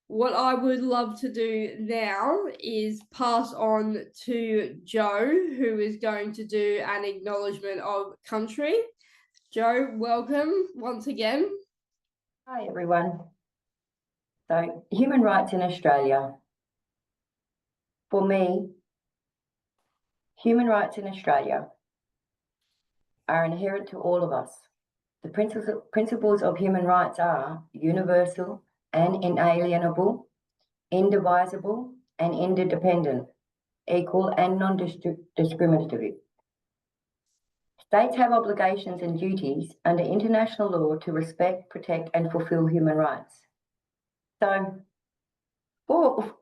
what I would love to do now is pass on to Joe, who is going to do an acknowledgement of country. Joe, welcome once again. Hi, everyone. So, human rights in Australia. For me, human rights in Australia are inherent to all of us. The principles of human rights are universal and inalienable, indivisible and interdependent, equal and non-discriminatory. States have obligations and duties under international law to respect, protect and fulfil human rights. So, For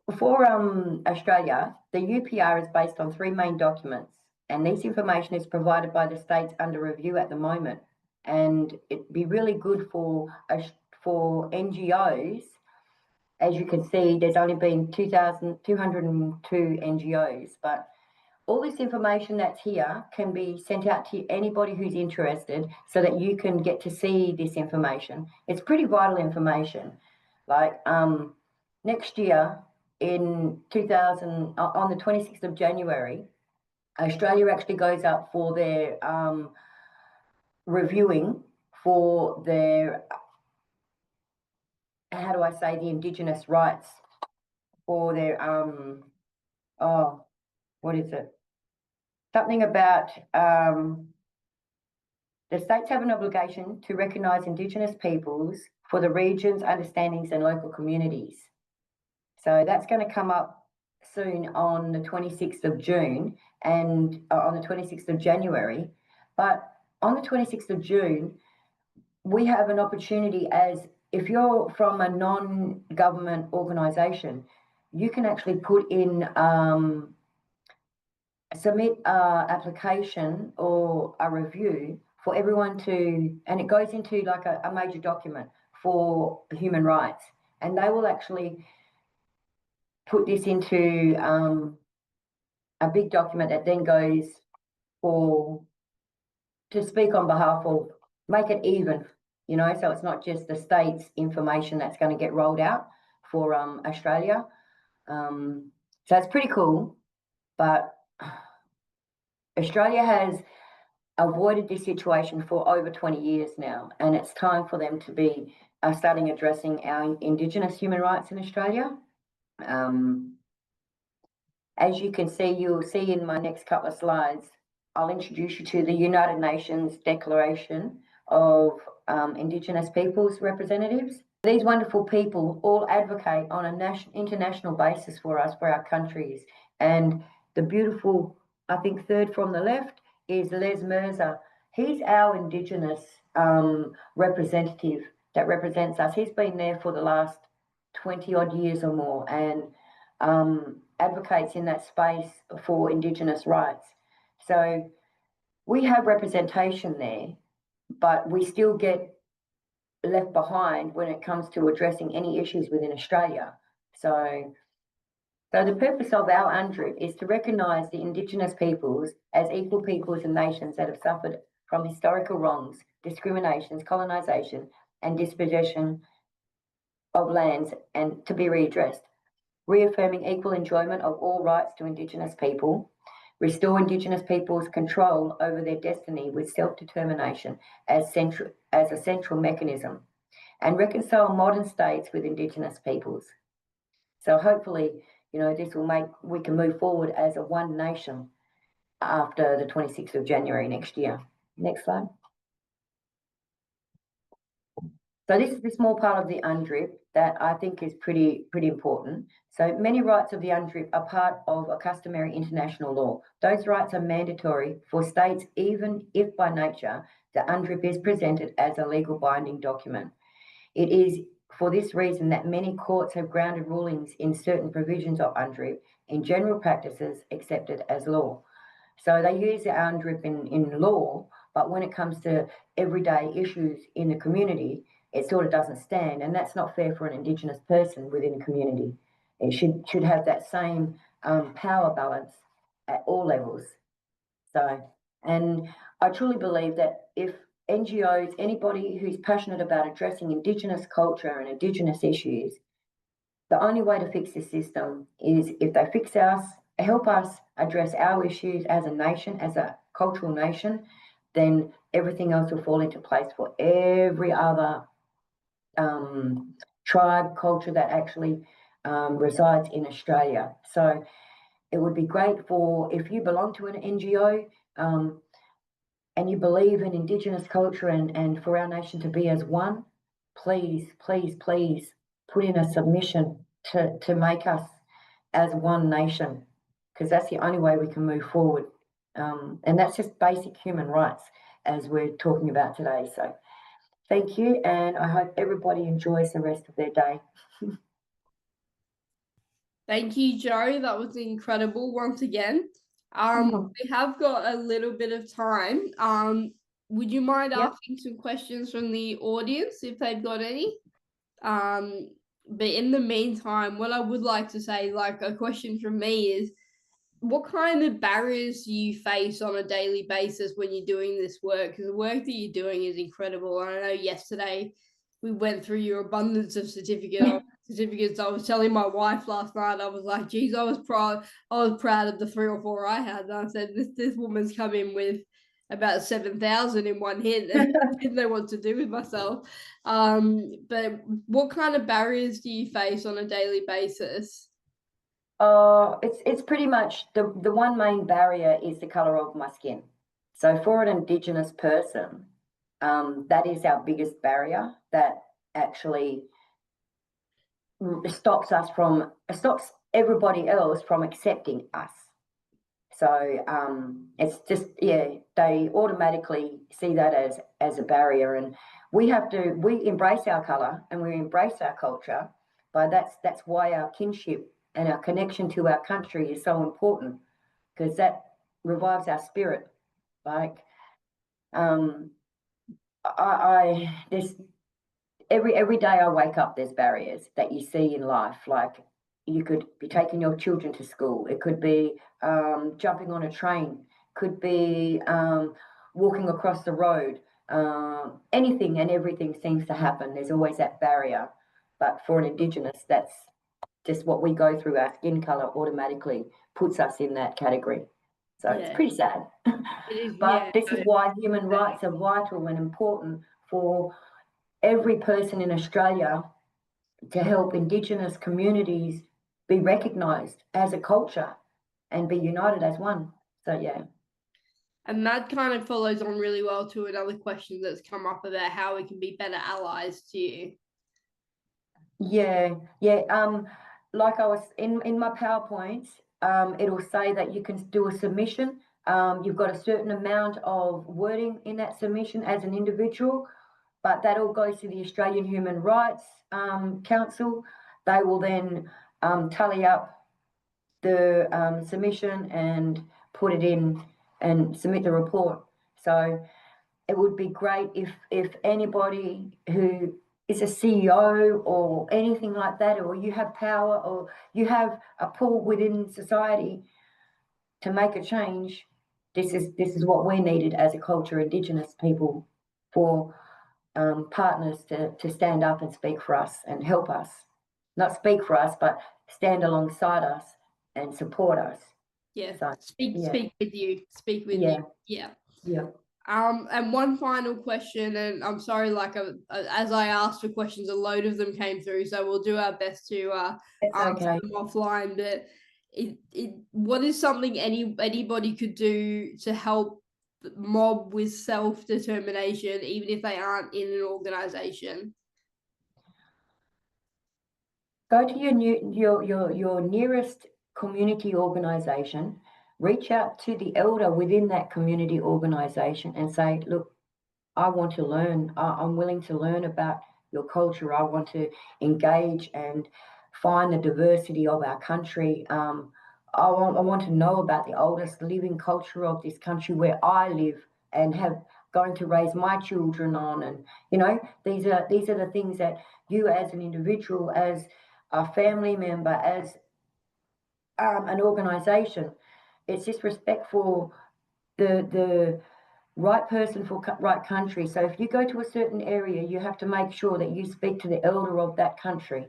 Australia, the UPR is based on three main documents, and this information is provided by the states under review at the moment. And it'd be really good for NGOs. As you can see, there's only been 2,202 NGOs, but all this information that's here can be sent out to anybody who's interested so that you can get to see this information. It's pretty vital information. Like, next year, on the 26th of January, Australia actually goes up for their reviewing for their, the Indigenous rights for their, what is it? Something about the states have an obligation to recognise Indigenous peoples for the regions, understandings and local communities. So that's going to come up soon on the 26th of June and on the 26th of January. But on the 26th of June, we have an opportunity if you're from a non-government organisation, you can actually put in, submit an application or a review for everyone and it goes into like a major document for human rights. And they will actually put this into a big document that then goes to speak on behalf of, make it even, so it's not just the state's information that's going to get rolled out for Australia. So it's pretty cool, but Australia has avoided this situation for over 20 years now, and it's time for them to be starting addressing our Indigenous human rights in Australia. As you can see, you'll see in my next couple of slides, I'll introduce you to the United Nations Declaration of Indigenous Peoples Representatives. These wonderful people all advocate on an international basis for us, for our countries. And the beautiful, I think third from the left, is Les Mirza. He's our Indigenous representative that represents us. He's been there for the last 20 odd years or more, and advocates in that space for Indigenous rights. So we have representation there, but we still get left behind when it comes to addressing any issues within Australia. So the purpose of our UNDRIP is to recognise the Indigenous peoples as equal peoples and nations that have suffered from historical wrongs, discriminations, colonisation and dispossession of lands, and to be redressed. Reaffirming equal enjoyment of all rights to Indigenous people, restore Indigenous peoples' control over their destiny with self-determination as a central mechanism, and reconcile modern states with Indigenous peoples. So hopefully, this will we can move forward as a one nation after the 26th of January next year. Next slide. So this is the small part of the UNDRIP that I think is pretty important. So many rights of the UNDRIP are part of a customary international law. Those rights are mandatory for states, even if by nature the UNDRIP is presented as a legal binding document. It is for this reason that many courts have grounded rulings in certain provisions of UNDRIP in general practices accepted as law. So they use the UNDRIP in law, but when it comes to everyday issues in the community, it sort of doesn't stand, and that's not fair for an Indigenous person within a community. It should have that same power balance at all levels. So, and I truly believe that if NGOs, anybody who's passionate about addressing Indigenous culture and Indigenous issues, The only way to fix this system is if they fix us, help us address our issues as a nation, as a cultural nation, then everything else will fall into place for every other tribe, culture that actually resides in Australia. So it would be great for, if you belong to an NGO and you believe in Indigenous culture and for our nation to be as one, please, please, please put in a submission to make us as one nation, because that's the only way we can move forward. And that's just basic human rights as we're talking about today. So thank you, and I hope everybody enjoys the rest of their day. Thank you, Joe. That was incredible once again. We have got a little bit of time. Would you mind asking some questions from the audience if they've got any? But in the meantime, what I would like to say, like a question from me is, what kind of barriers do you face on a daily basis when you're doing this work? Because the work that you're doing is incredible. And I know yesterday we went through your abundance of certificates. I was telling my wife last night, I was like, geez, I was proud of the 3 or 4 I had. And I said, this woman's come in with about 7,000 in one hit and didn't know what to do with myself. But what kind of barriers do you face on a daily basis? It's pretty much the one main barrier is the color of my skin. So for an Indigenous person, that is our biggest barrier that actually stops everybody else from accepting us. So it's just, they automatically see that as a barrier, and we embrace our color and we embrace our culture, but that's why our kinship and our connection to our country is so important, because that revives our spirit. Like, there's every day I wake up, there's barriers that you see in life. Like, you could be taking your children to school. It could be jumping on a train. Could be walking across the road. Anything and everything seems to happen. There's always that barrier. But for an Indigenous, that's just what we go through. Our skin color automatically puts us in that category. So it's pretty sad. It is, but this is why human rights are vital and important for every person in Australia, to help Indigenous communities be recognised as a culture and be united as one. So yeah. And that kind of follows on really well to another question that's come up about how we can be better allies to you. Yeah. Like I was in my PowerPoint, it'll say that you can do a submission. You've got a certain amount of wording in that submission as an individual, but that all goes to the Australian Human Rights Council. They will then tally up the submission and put it in and submit the report. So it would be great if anybody who is a CEO or anything like that, or you have power or you have a pull within society to make a change, this is what we needed as a culture, Indigenous people, for partners to stand up and speak for us and help us. Not speak for us, but stand alongside us and support us. Yeah. So, speak with you. Speak with you. Yeah. Yeah. And one final question, and I'm sorry, as I asked for questions, a load of them came through, so we'll do our best to answer them offline. But what is something anybody could do to help mob with self-determination, even if they aren't in an organization? Go to your nearest community organization, reach out to the elder within that community organization and say, look, I want to learn. I'm willing to learn about your culture. I want to engage and find the diversity of our country. I want to know about the oldest living culture of this country where I live and have going to raise my children on. And these are the things that you, as an individual, as a family member, as an organization, it's just respect for the right person for right country. So if you go to a certain area, you have to make sure that you speak to the elder of that country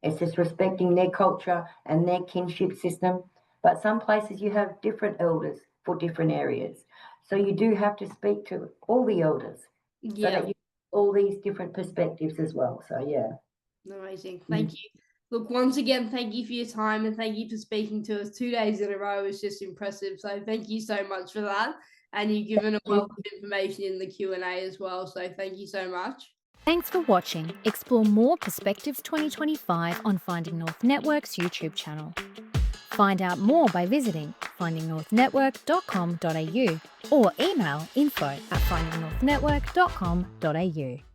It's just respecting their culture and their kinship system. But some places you have different elders for different areas. So you do have to speak to all the elders so Yeah, that you all these different perspectives as well. So yeah. amazing. Thank you. Look, once again, thank you for your time and thank you for speaking to us 2 days in a row. It's just impressive. So thank you so much for that. And you've given a wealth of information in the Q&A as well. So thank you so much. Thanks for watching. Explore more Perspectives 2025 on Finding North Network's YouTube channel. Find out more by visiting findingnorthnetwork.com.au or email info@findingnorthnetwork.com.au.